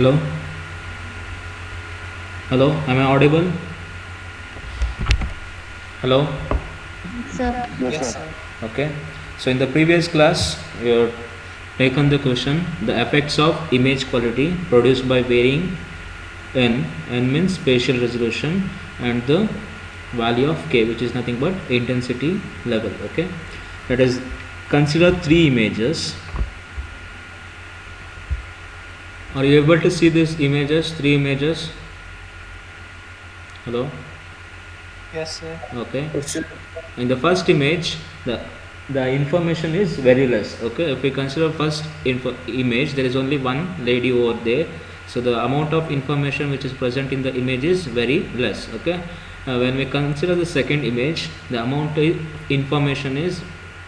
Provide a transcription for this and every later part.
Hello? Hello? Am I audible? Hello? Sir, Yes, sir. Okay. So in the previous class, we have taken the question, the effects of image quality produced by varying n. N means spatial resolution, and the value of k, which is nothing but intensity level. Okay. Let us consider three images. Are you able to see these images? Three images. Hello? Yes, sir. Okay. In the first image, the information is very less. Okay, if we consider first image, there is only one lady over there, so the amount of information which is present in the image is very less. Okay, when we consider the second image, the amount of information is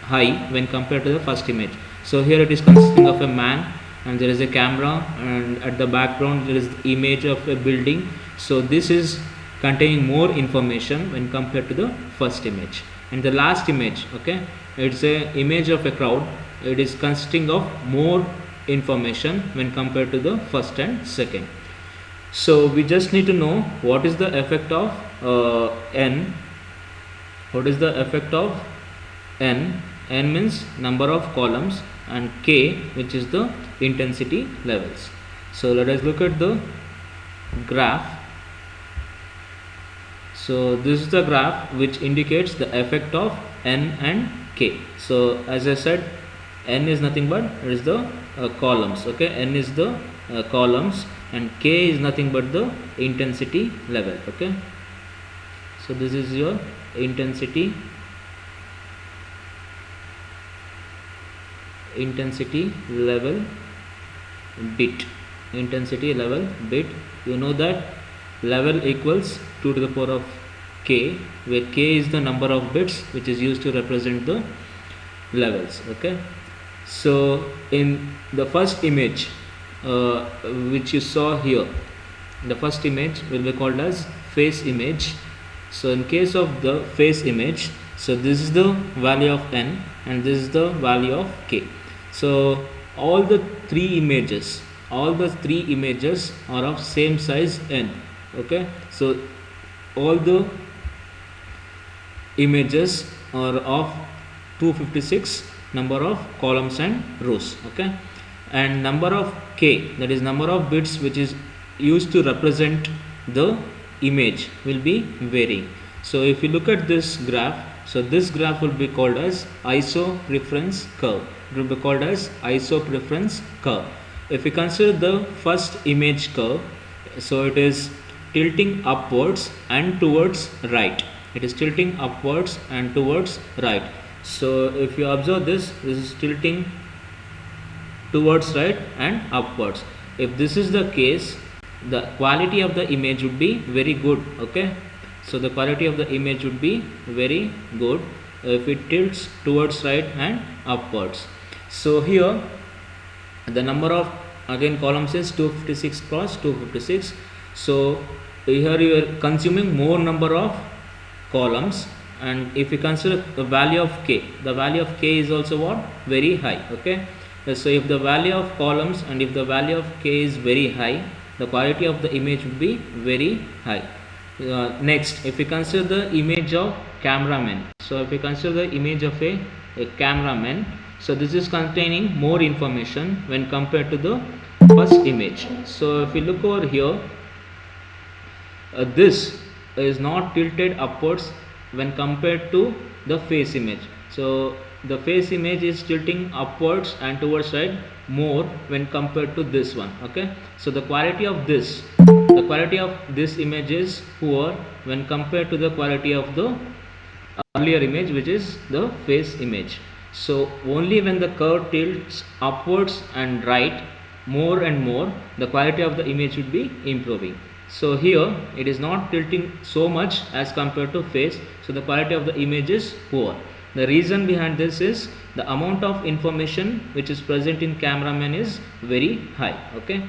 high when compared to the first image. So here it is consisting of a man, and there is a camera, and at the background there is the image of a building. So this is containing more information when compared to the first image. And the last image, okay, it's a image of a crowd. It is consisting of more information when compared to the first and second. So we just need to know what is the effect of n. What is the effect of n? N means number of columns, and k, which is the intensity levels. So let us look at the graph. So this is the graph which indicates the effect of n and k. So as I said, n is nothing but it is the columns. Okay, n is the columns, and k is nothing but the intensity level. Okay, so this is your intensity level bit. Intensity level bit. You know that level equals 2 to the power of k, where k is the number of bits which is used to represent the levels. Okay, so in the first image which you saw here, the first image will be called as face image. So in case of the face image, so this is the value of n, and this is the value of k. So all the three images are of same size n. Okay, so all the images are of 256 number of columns and rows, okay, and number of k, that is number of bits which is used to represent the image, will be varying. So if you look at this graph, so this graph will be called as iso preference curve. It will be called as iso preference curve. If we consider the first image curve, so it is tilting upwards and towards right. It is tilting upwards and towards right. So if you observe this is tilting towards right and upwards. If this is the case, the quality of the image would be very good, okay. So the quality of the image would be very good if it tilts towards right and upwards. So here the number of again columns is 256 cross 256. So here you are consuming more number of columns, and if you consider the value of k, the value of k is also what, very high, okay. So if the value of columns and if the value of k is very high, the quality of the image will be very high. Next, if we consider the image of cameraman, so if we consider the image of a cameraman, so this is containing more information when compared to the first image. So if we look over here, this is not tilted upwards when compared to the face image. So the face image is tilting upwards and towards right more when compared to this one, okay. So the quality of this image is poor when compared to the quality of the earlier image, which is the face image. So only when the curve tilts upwards and right more and more, the quality of the image would be improving. So here it is not tilting so much as compared to face, so the quality of the image is poor. The reason behind this is the amount of information which is present in cameraman is very high, okay.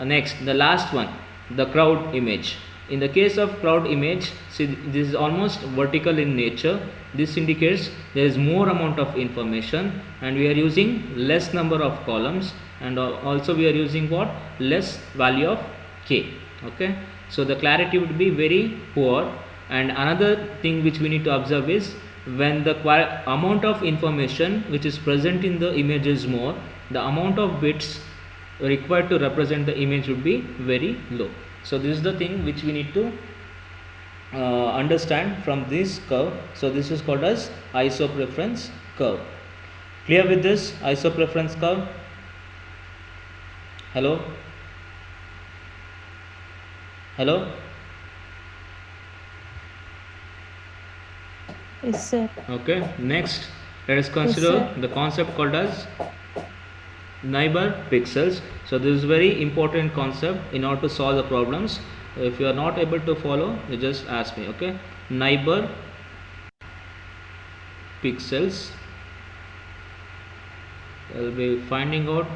Next, the last one, the crowd image. In the case of crowd image, see, this is almost vertical in nature. This indicates there is more amount of information and we are using less number of columns, and also we are using what, less value of k, okay. So the clarity would be very poor. And another thing which we need to observe is when the amount of information which is present in the image is more, the amount of bits required to represent the image would be very low. So this is the thing which we need to understand from this curve. So this is called as iso preference curve. Clear with this iso preference curve? Hello? Hello? Yes, sir. Okay, next let us consider the concept called as neighbor pixels. So this is very important concept in order to solve the problems. If you are not able to follow, you just ask me, okay. Neighbor pixels, I will be finding out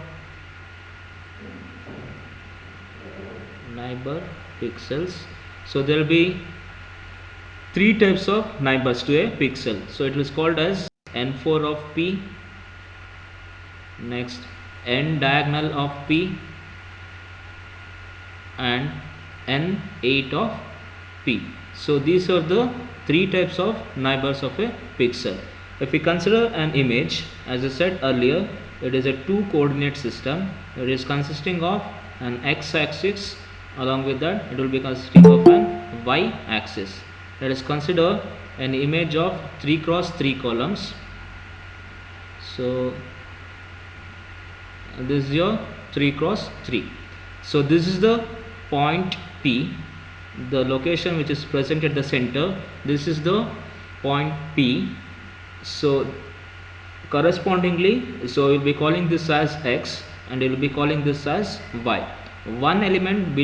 neighbor pixels. So there will be three types of neighbors to a pixel. So it is called as n4 of p, next n diagonal of p, and n8 of p. So these are the three types of neighbors of a pixel. If we consider an image, as I said earlier, it is a two coordinate system. It is consisting of an x-axis, along with that it will be consisting of an y-axis. Let us consider an image of 3 cross 3 columns. So this is your 3 cross 3. So this is the point P, the location which is present at the center. This is the point P. So correspondingly, so we will be calling this as x and we will be calling this as y. One element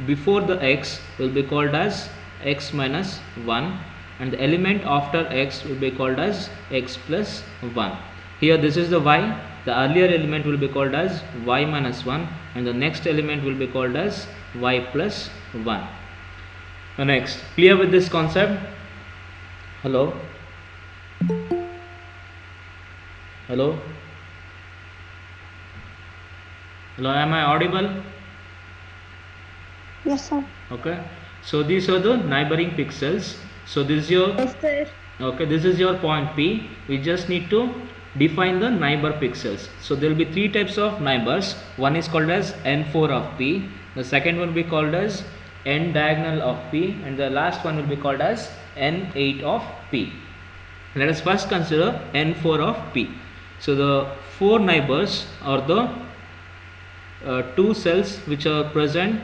before the x will be called as x minus 1, and the element after x will be called as x plus 1. Here this is the y. The earlier element will be called as y minus 1 and the next element will be called as y plus 1. Next, clear with this concept? Hello? Hello? Hello, am I audible? Yes, sir. Okay. So these are the neighboring pixels. So this is your, Yes, sir. okay, this is your point P. We just need to define the neighbor pixels. So there will be three types of neighbors. One is called as n4 of P. The second one will be called as n diagonal of P, and the last one will be called as n8 of P. Let us first consider n4 of P. So the four neighbors are the two cells which are present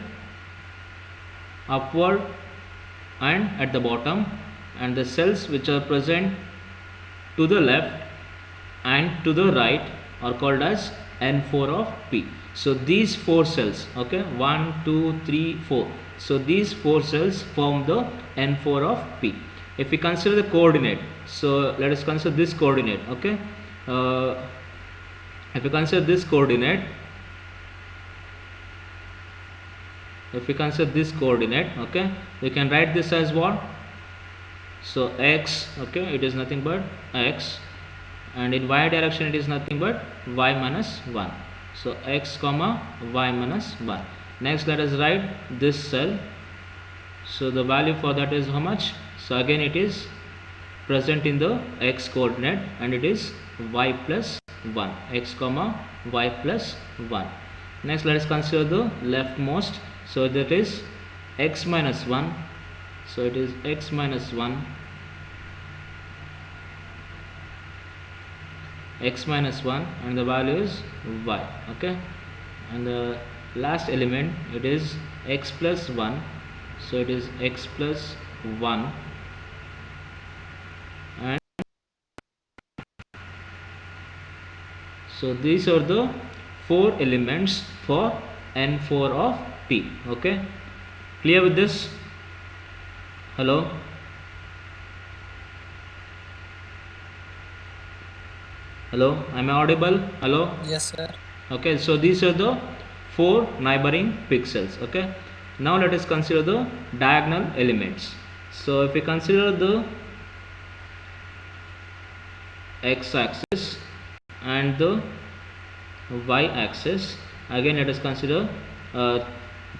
upward and at the bottom, and the cells which are present to the left and to the right are called as n4 of P. So these four cells, okay, 1 2 3 4, so these four cells form the n4 of P. If we consider the coordinate, so let us consider this coordinate, okay. If we consider this coordinate, if we consider this coordinate, okay, we can write this as what? So x, okay, it is nothing but x, and in y direction it is nothing but y minus 1. So x comma y minus 1. Next let us write this cell. So the value for that is how much? So again it is present in the x coordinate, and it is y plus 1, x comma y plus 1. Next let us consider the leftmost. So that is x minus 1. So it is x minus 1, x minus 1, and the value is y, okay. And the last element, it is x plus 1. So it is x plus 1, and so these are the four elements for n4 of P, okay. Clear with this? Hello? Hello, am I audible? Hello? Yes, sir. Okay, so these are the four neighboring pixels, okay. Now let us consider the diagonal elements. So if we consider the x axis and the y axis, again let us consider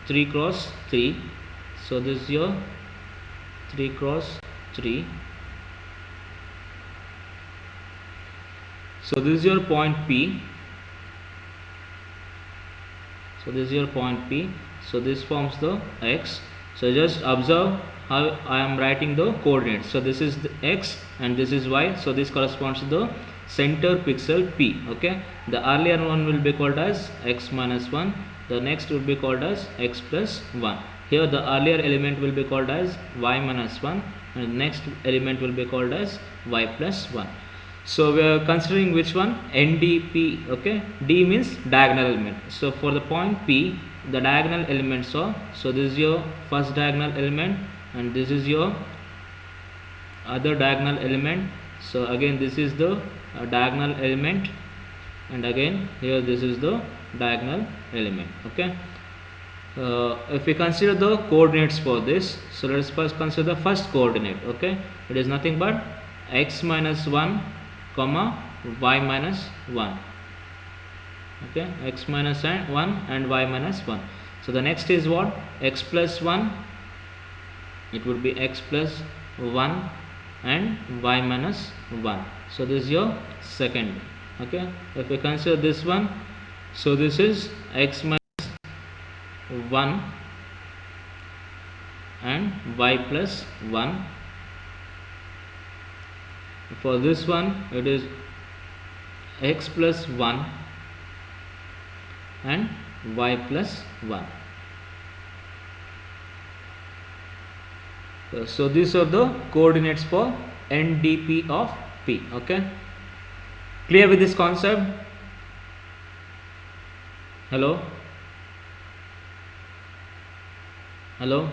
3 cross 3. So this is your 3 cross 3. So this is your point P. So this is your point P. So this forms the x. So just observe how I am writing the coordinates. So this is the x and this is y. So this corresponds to the center pixel P, okay. The earlier one will be called as x minus 1. The next will be called as x plus 1. Here the earlier element will be called as y minus 1, and the next element will be called as y plus 1. So we are considering which one? NDP, okay. D means diagonal element. So for the point P, the diagonal elements are, so this is your first diagonal element, and this is your other diagonal element. So again this is the diagonal element, and again here this is the diagonal element, okay. If we consider the coordinates for this, so let us first consider the first coordinate, okay. It is nothing but x minus 1 comma y minus 1, okay, x minus 1 and y minus 1. So the next is what? X plus 1, it would be x plus 1 and y minus 1. So this is your second, okay. If we consider this one, so this is x minus 1 and y plus 1. For this one it is x plus 1 and y plus 1. So these are the coordinates for NDP of P, okay. Clear with this concept? Hello? Hello?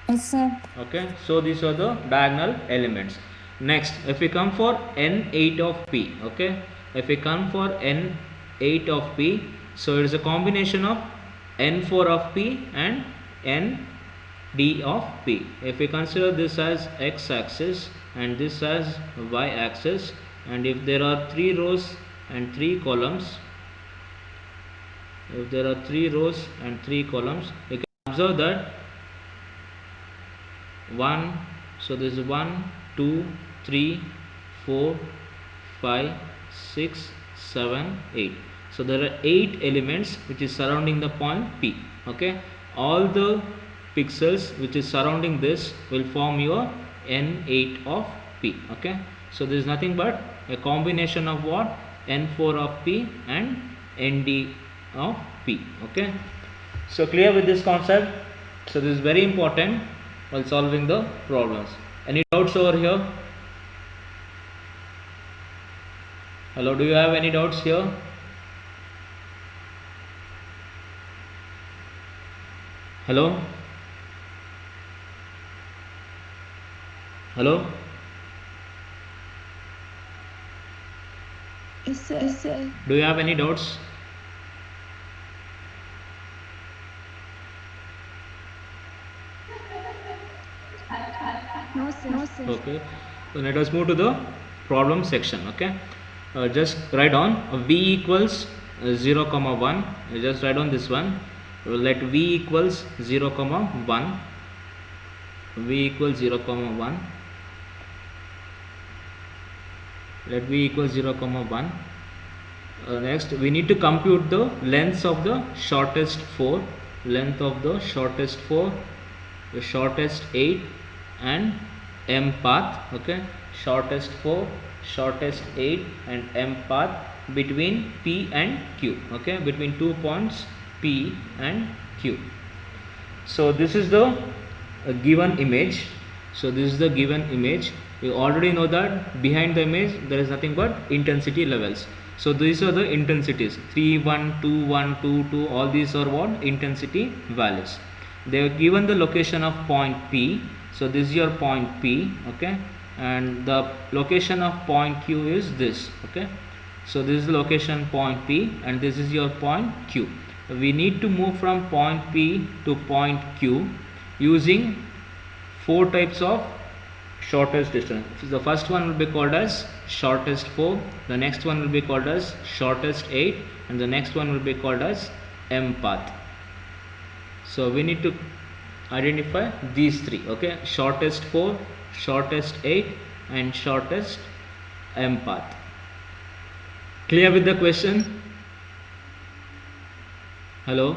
Yes, sir. Okay, so these are the diagonal elements. Next, if we come for n8 of P, okay, if we come for n8 of P, so it is a combination of n4 of P and nd of P. If we consider this as x axis and this as y axis, and if there are 3 rows and 3 columns, if there are 3 rows and 3 columns, you can observe that 1, so this is 1, 2, 3, 4, 5, 6, 7, 8. So there are 8 elements which is surrounding the point P. Okay, all the pixels which is surrounding this will form your N8 of P. Okay, so this is nothing but a combination of what? N4 of P and ND of P. Okay, so clear with this concept? So this is very important while solving the problems. Any doubts over here? Hello, do you have any doubts here? Hello? Hello? Yes, sir. Yes, sir. Do you have any doubts? No, sir. No, sir. Okay, so let us move to the problem section. Okay, just write on v equals 0 comma 1. Just write on this one. Let v equals 0 comma 1. V equals 0 comma 1. Let v equals 0 comma 1. Next we need to compute the lengths of the shortest 4, length of the shortest 4, the shortest 8 and m path. Okay, shortest 4, shortest 8 and m path between P and Q. Okay, between 2 points P and Q. So this is the given image. So this is the given image. You already know that behind the image there is nothing but intensity levels. So these are the intensities 3, 1, 2, 1, 2, 2. All these are what? Intensity values. They are given the location of point P. So this is your point P. Okay, and the location of point Q is this. Okay, so this is the location point P and this is your point Q. We need to move from point P to point Q using 4 types of shortest distance. The first one will be called as shortest 4, the next one will be called as shortest 8 and the next one will be called as M path. So we need to identify these 3. Okay, shortest 4, shortest 8 and shortest M path. Clear with the question? Hello?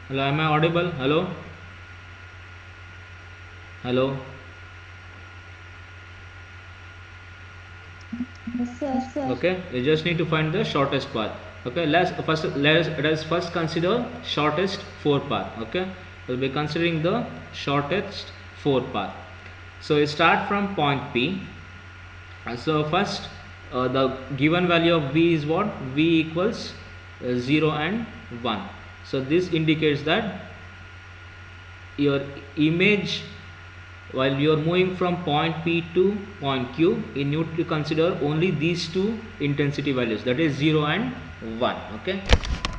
Hello, am I audible? Hello? Hello? Yes, sir. Yes, sir. Okay, you just need to find the shortest path. Okay, let us first consider shortest 4 path. Okay, we'll be considering the shortest 4 path. So you start from point P. So first the given value of V is what? V equals 0 and 1. So this indicates that your image, while you are moving from point P to point Q, you need to consider only these 2 intensity values, that is 0 and 1. Okay,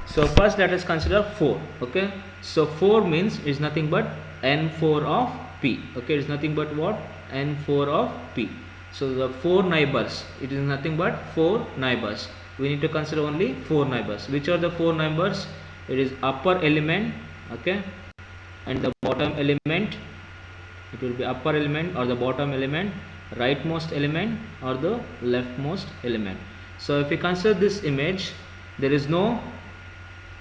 so first let us consider 4. Okay, so 4 means is nothing but N4 of P. Okay, it is nothing but what? N4 of P. So the 4 neighbors, it is nothing but 4 neighbors. We need to consider only 4 neighbors. Which are the 4 neighbors? It is upper element, okay, and the bottom element. It will be upper element or the bottom element, rightmost element or the leftmost element. So if we consider this image, there is no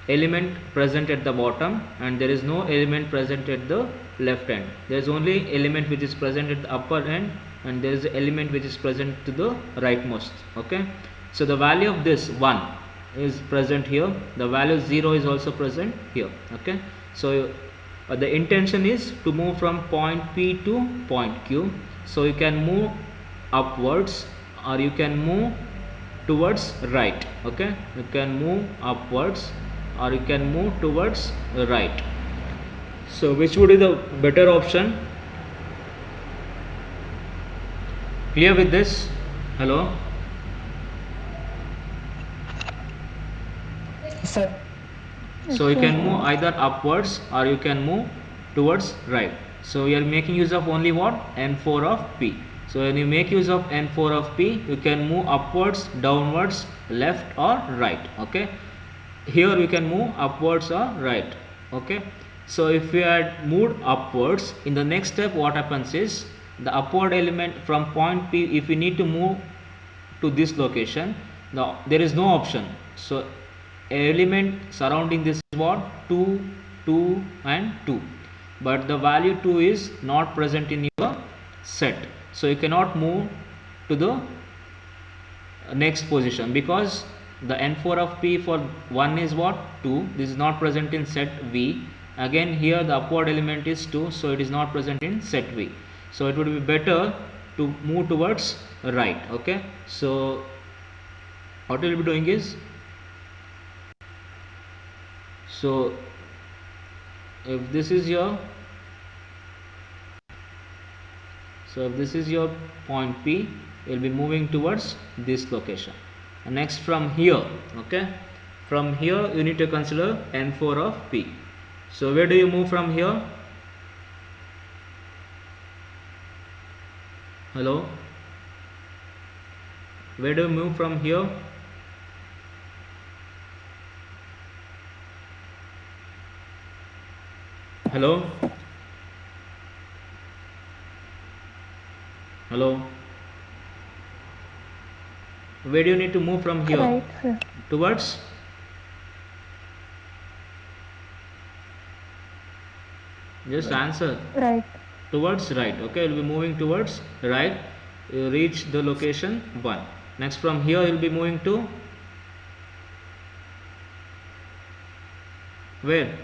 element present at the bottom and there is no element present at the left end. There is only element which is present at the upper end and there is an element which is present to the rightmost. Okay, so the value of this 1 is present here, the value 0 is also present here. Okay, so the intention is to move from point P to point Q. So you can move upwards or you can move towards right. Okay, you can move upwards or you can move towards right. So which would be the better option? Clear with this? Hello? Yes, sir. So you can move either upwards or you can move towards right. So we are making use of only what? N4 of P. So when you make use of n4 of p, you can move upwards, downwards, left or right. Okay, here we can move upwards or right. Okay, so if we had moved upwards, in the next step what happens is the upward element from point p, if we need to move to this location, there is no option. So element surrounding this is what? 2, 2 and 2, but the value 2 is not present in your set, so you cannot move to the next position because the n4 of p for 1 is what? 2. This is not present in set v. Again here the upward element is 2, so it is not present in set v. So it would be better to move towards right. Okay, so what we will be doing is, so if this is your, so if this is your point p, you will be moving towards this location. And next from here, okay, from here you need to consider n4 of p. So where do you move from here? Hello, where do you move from here? Hello, hello, where do you need to move from here? Right, sir. Towards, just answer. Right. Towards right. Okay, you'll be moving towards right. You reach the location 1. Next from here you'll be moving to where?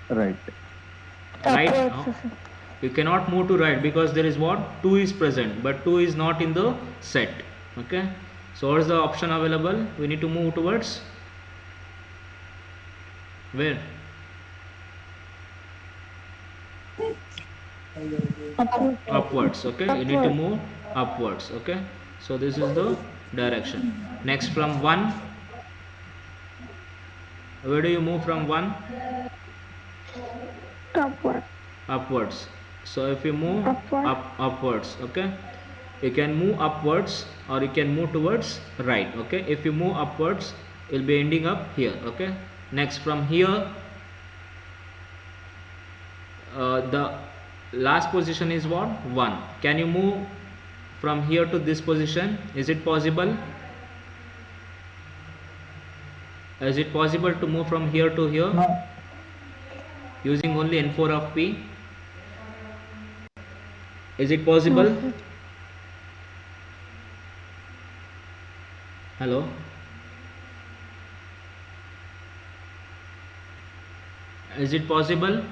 Right. Right. Upwards, No? sir. You cannot move to right because there is what? 2 is present, but 2 is not in the set. Okay, so what is the option available? We need to move towards where? Upwards. Upwards. Okay, you need to Upward. move upwards. Okay, so this is the direction. Next from 1, where do you move from 1? Upward. Upwards. So if you move Upward. upwards, okay, you can move upwards or you can move towards right. Okay, if you move upwards, you'll be ending up here. Okay, next from here, the last position is what? 1. Can you move from here to this position? Is it possible? Is it possible to move from here to here? No. Using only n4 of p? Is it possible? No, sir. Hello? Is it possible?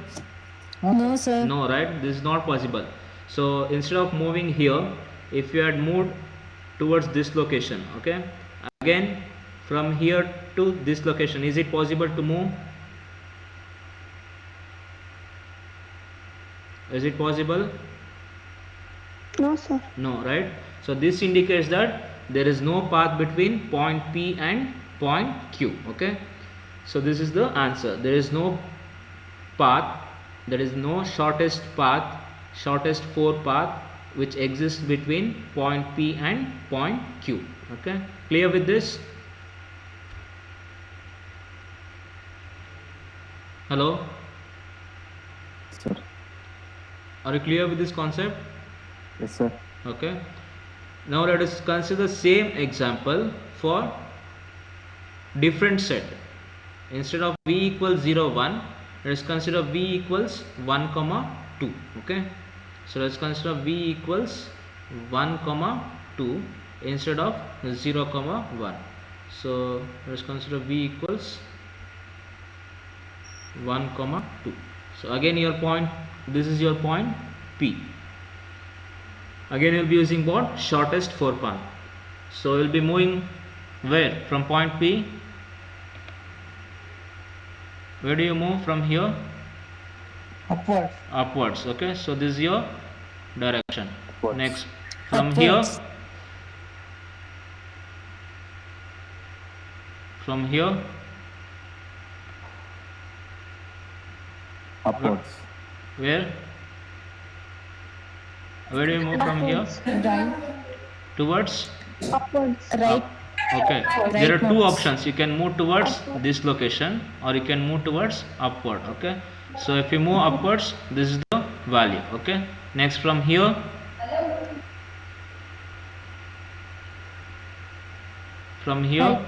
No, sir. No, right? This is not possible. So instead of moving here, if you had moved towards this location, okay, again from here to this location, is it possible to move? Is it possible? No, sir. No, right? So this indicates that there is no path between point P and point Q. Okay, so this is the answer. There is no path, there is no shortest path, shortest 4 path which exists between point P and point Q. Okay, clear with this? Hello, Sir. are you clear with this concept? Yes, sir. Okay, now let us consider the same example for different set. Instead of v equals 0 1, let us consider v equals 1 comma 2. Okay, so let's consider v equals 1 comma 2 instead of 0 comma 1. So let's consider v equals 1 comma 2. So again your point, this is your point P. Again you will be using what? Shortest 4 path. So you will be moving where? From point P. Where do you move from here? Upwards. Upwards. Okay, so this is your direction. Upwards. Next from Upwards. here, from here, Upwards. where? Where do you move from here? Right. Towards Upwards. Right. up. Okay. There are Right two mouse. options. You can move towards Upward. this location or you can move towards upward. Okay. So if you move upwards, this is the value. Okay. Next from here, from here,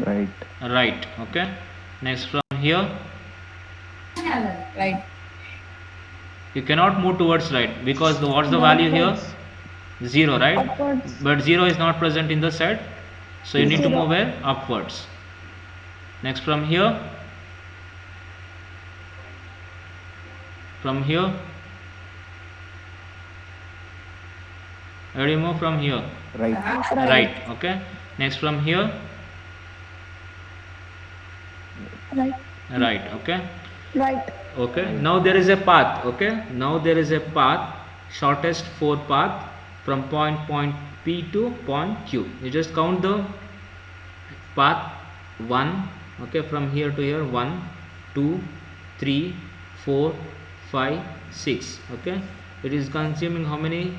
Right. Right. right. Okay. Next from here, Right. you cannot move towards right because what's the value here? Northwards. 0, right? Upwards. But 0 is not present in the set, so you need to move 0. where? Upwards. Next from here, from here, where do you move from here? Right. Right. Okay. Next from here, Right. right. Okay. Right. Okay. Now there is a path. Okay. Now there is a path, shortest 4 path from point P to point Q. You just count the path 1. Okay, from here to here, 1 2 3 4 5 6. Okay, it is consuming how many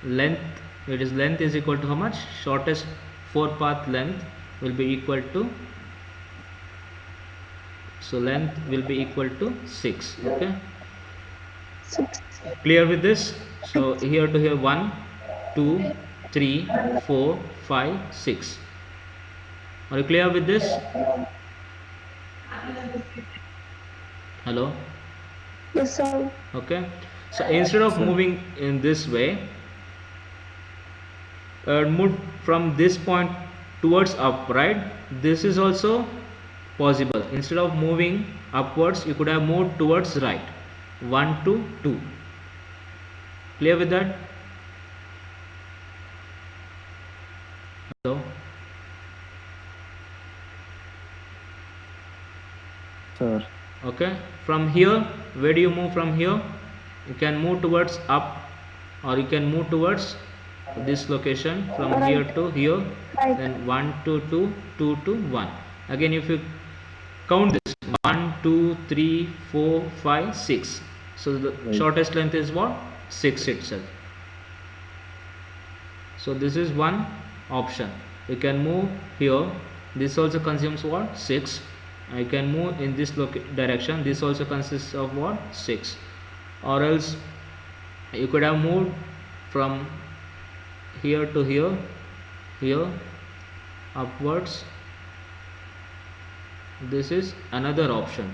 length? It is length is equal to how much? Shortest 4 path length will be equal to, so length will be equal to 6. Okay, 6. clear with this? So here to here, 1 2 3 4 5 6. Are you clear with this? Hello? Yes, sir. Okay, so instead of moving in this way, move from this point towards up, right? This is also possible. Instead of moving upwards, you could have moved towards right, 1 to 2. Clear with that? Hello? Sir. Okay, from here, where do you move from here? You can move towards up or you can move towards this location from here Right. to here, Right. then 1 to 2, 2 to 1. Again, if you count this, 1 2 3 4 5 6, so the Right. shortest length is what? 6 itself. So this is one option. You can move here, this also consumes what? 6. I can move in this direction, this also consists of what? 6. Or else you could have moved from here to here, here upwards. This is another option.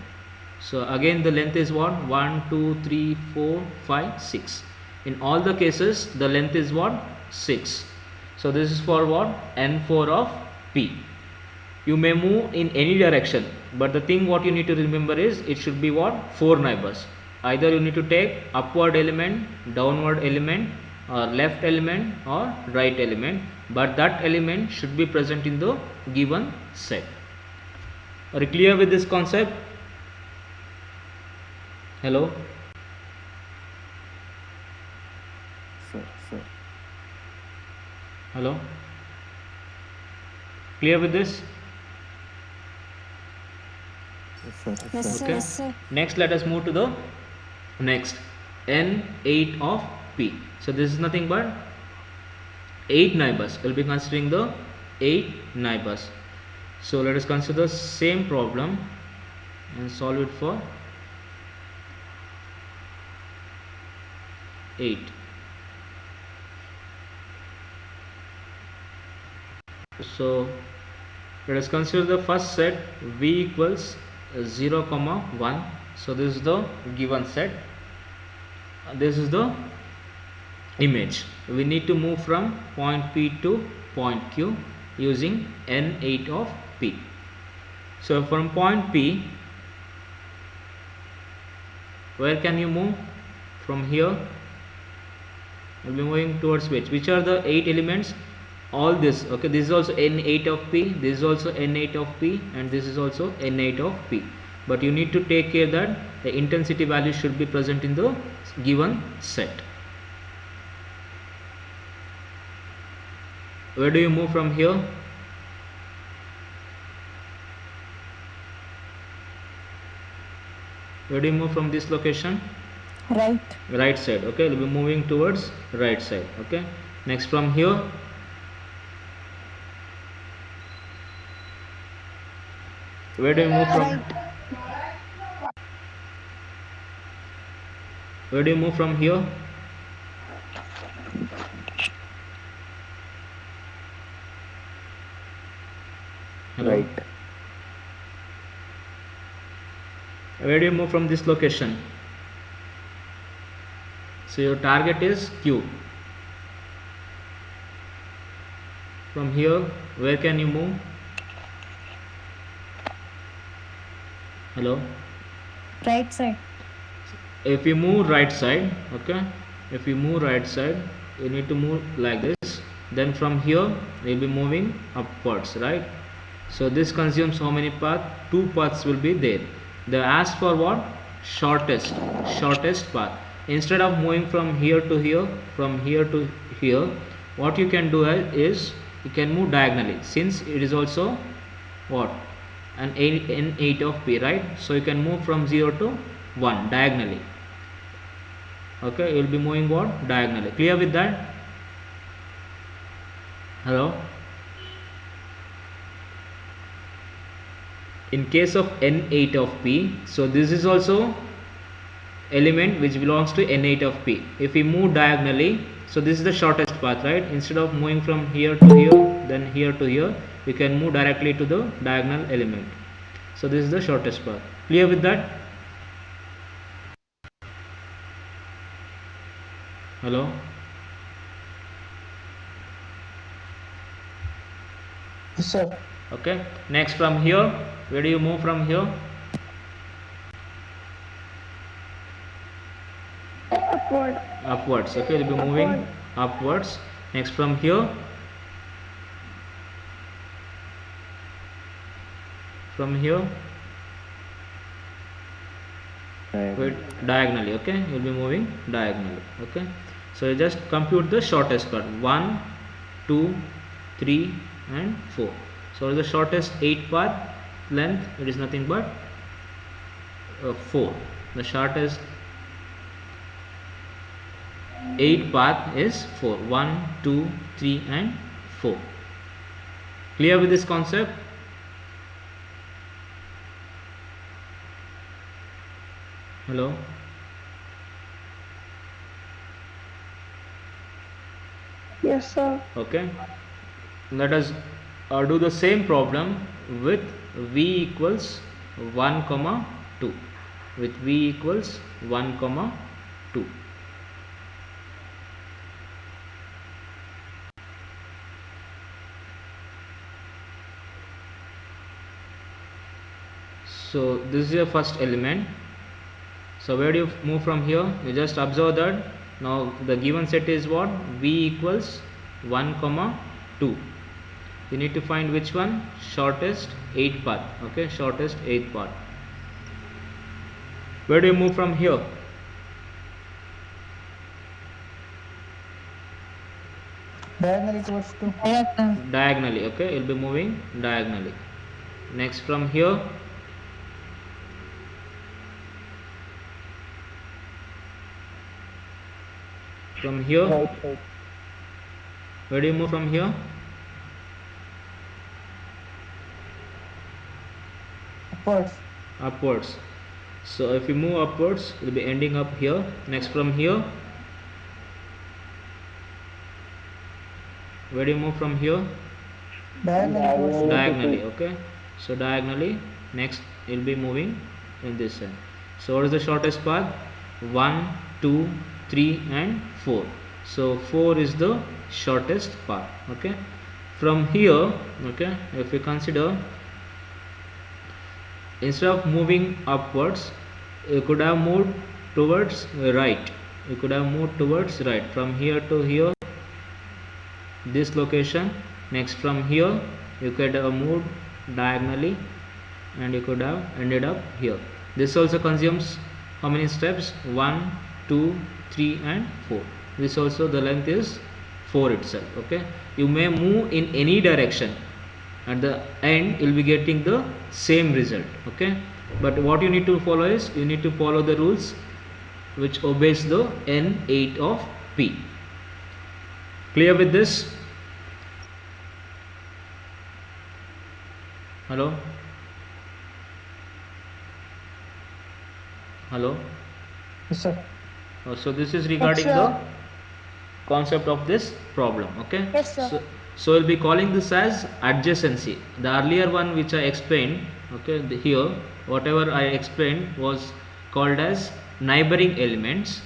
So again the length is what? 1 2 3 4 5 6. In all the cases the length is what? 6. So this is for what? N4 of P. You may move in any direction, but the thing what you need to remember is it should be what? 4 neighbors. Either you need to take upward element, downward element, or left element or right element, but that element should be present in the given set. Are you clear with this concept? Hello? Sir. Sir. Hello? Clear with this? Yes, sir. Yes, sir. Okay. Yes, sir. Next, let us move to the next N8 of P. So this is nothing but 8 neighbors. We'll be considering the 8 neighbors. So let us consider the same problem and solve it for 8. So let us consider the first set V equals 0 comma 1. So this is the given set. This is the image. We need to move from point P to point Q using N8 of P. So from point P, where can you move? From here, we'll be moving towards which are the 8 elements? All this. Okay, this is also N8 of P, this is also N8 of P, and this is also N8 of P. But you need to take care that the intensity value should be present in the given set. Where do you move from here? Where do you move from this location? Right. Right side. Okay, it will be moving towards right side. Okay, next from here, where do you move from? Right. Where do you move from here? Hello. Right. Where do you move from this location? So your target is Q. From here, where can you move? Hello. Right side. If you move right side, okay, if you move right side, you need to move like this. Then from here, you'll be moving upwards, right? So this consumes how many paths? Two paths will be there. They ask for what? Shortest path. Instead of moving from here to here, from here to here, what you can do is you can move diagonally, since it is also what, an n8 of p, right? So you can move from 0 to 1 diagonally. Okay, you'll be moving what? Diagonally. Clear with that? Hello. In case of n8 of p, so this is also element which belongs to n8 of p. If we move diagonally, so this is the shortest path, right? Instead of moving from here to here, then here to here, we can move directly to the diagonal element. So this is the shortest path. Clear with that? Hello. Yes, sir. Okay, next from here, where do you move from here? Upward. Upwards. Okay, you'll be moving Upward. upwards. Next from here, from here, wait, Diagonal. diagonally. Okay, you'll be moving diagonally. Okay, so you just compute the shortest part: 1, 2, 3, and 4. So the shortest 8 path length, it is nothing but 4. The shortest 8 path is 4. 1, 2, 3, and 4. Clear with this concept? Hello. Yes, sir. Okay, let us do the same problem with v equals 1 comma 2, with v equals 1 comma 2. So this is your first element. So where do you move from here? You just observe that now the given set is what? V equals 1 comma 2. You need to find which one? Shortest 8 path. Okay, shortest 8 path. Where do you move from here? Diagonally towards 2. Diagonal. Diagonally. Okay, you'll be moving diagonally. Next from here, from here, Right side. where do you move from here? Upwards. Upwards. So if you move upwards, it will be ending up here. Next from here, where do you move from here? Diagonally towards 2. Diagonally. Okay, so diagonally, next it will be moving in this side. So what is the shortest path? 1, 2, 3, and 4. So 4 is the shortest path. Okay, from here, okay, if we consider, instead of moving upwards, you could have moved towards right. You could have moved towards right from here to here, this location. Next from here, you could have moved diagonally, and you could have ended up here. This also consumes how many steps? 1, 2, 3, and 4. This also the length is 4 itself. Okay, you may move in any direction, at the end you'll be getting the same result. Okay, but what you need to follow is, you need to follow the rules which obeys the N8 of P. Clear with this? Hello? Hello? Yes, sir. So this is regarding sir. the concept of this problem. Okay. Yes, sir. So we'll be calling this as adjacency. The earlier one which I explained, okay, here whatever I explained was called as neighboring elements.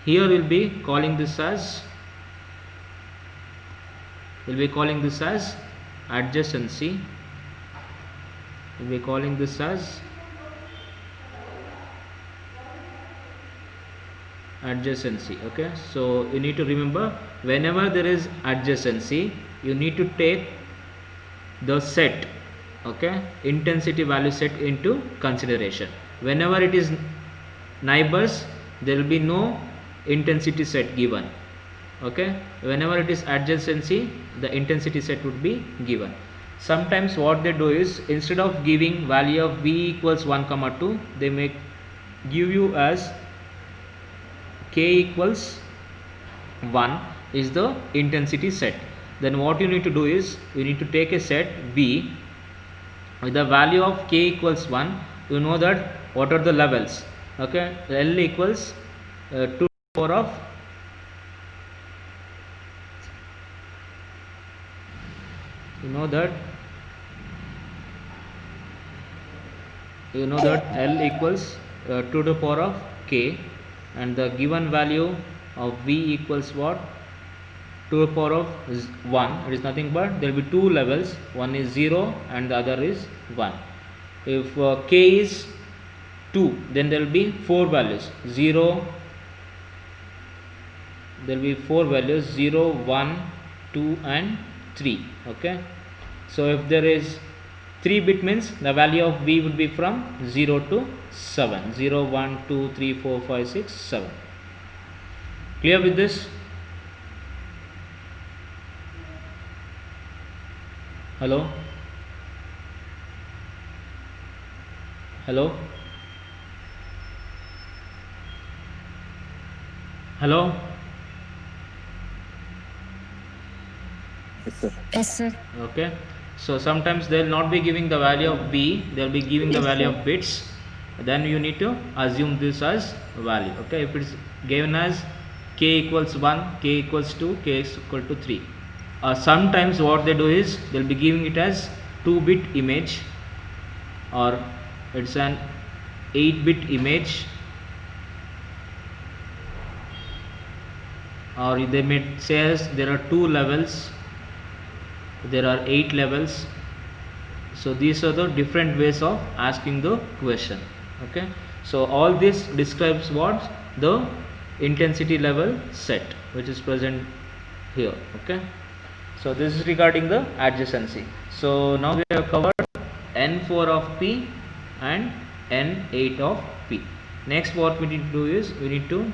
Here we'll be calling this as adjacency. We'll be calling this as adjacency. Okay, so you need to remember, whenever there is adjacency, you need to take the set, okay, intensity value set into consideration. Whenever it is neighbors, there will be no intensity set given. Okay, whenever it is adjacency, the intensity set would be given. Sometimes what they do is, instead of giving value of v equals 1 comma 2, they may give you as k equals 1 is the intensity set. Then what you need to do is, you need to take a set V with the value of k equals 1. You know that what are the levels. Okay, L equals 2 to the power of L equals 2 to the power of k, and the given value of V equals what? 2 to the power of 1. It is nothing but there will be two levels, one is 0 and the other is 1. If k is 2, then there will be 4 values, 0, there will be 4 values, 0, 1, 2 and 3. Okay, so if there is 3 bit, means the value of V would be from 0 to 7, 0, 1, 2, 3, 4, 5, 6, 7. Clear with this? Hello? Hello? Hello? Yes, sir. Yes, sir. Okay, so sometimes they will not be giving the value of b, they will be giving the value of bits. Then you need to assume this as value. Okay, if it is given as k equals 1, k equals 2, k is equal to 3. Sometimes what they do is, they will be giving it as 2-bit image, or it's an 8-bit image, or they may say as there are 2 levels, there are 8 levels. So these are the different ways of asking the question. Okay, so all this describes what? The intensity level set which is present here. Okay, so this is regarding the adjacency. So now we have covered N4 of P and N8 of P. Next what we need to do is, we need to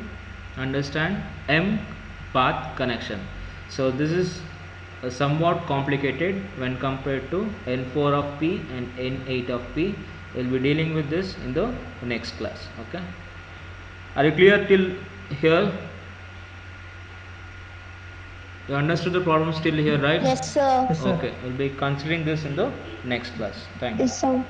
understand M path connection. So this is somewhat complicated when compared to N4 of P and N8 of P. We will be dealing with this in the next class. Okay, are you clear till here? You understood the problem still here, right? Yes, sir. Yes, sir. Okay, we'll be considering this in the next class. Thank you. Yes, sir.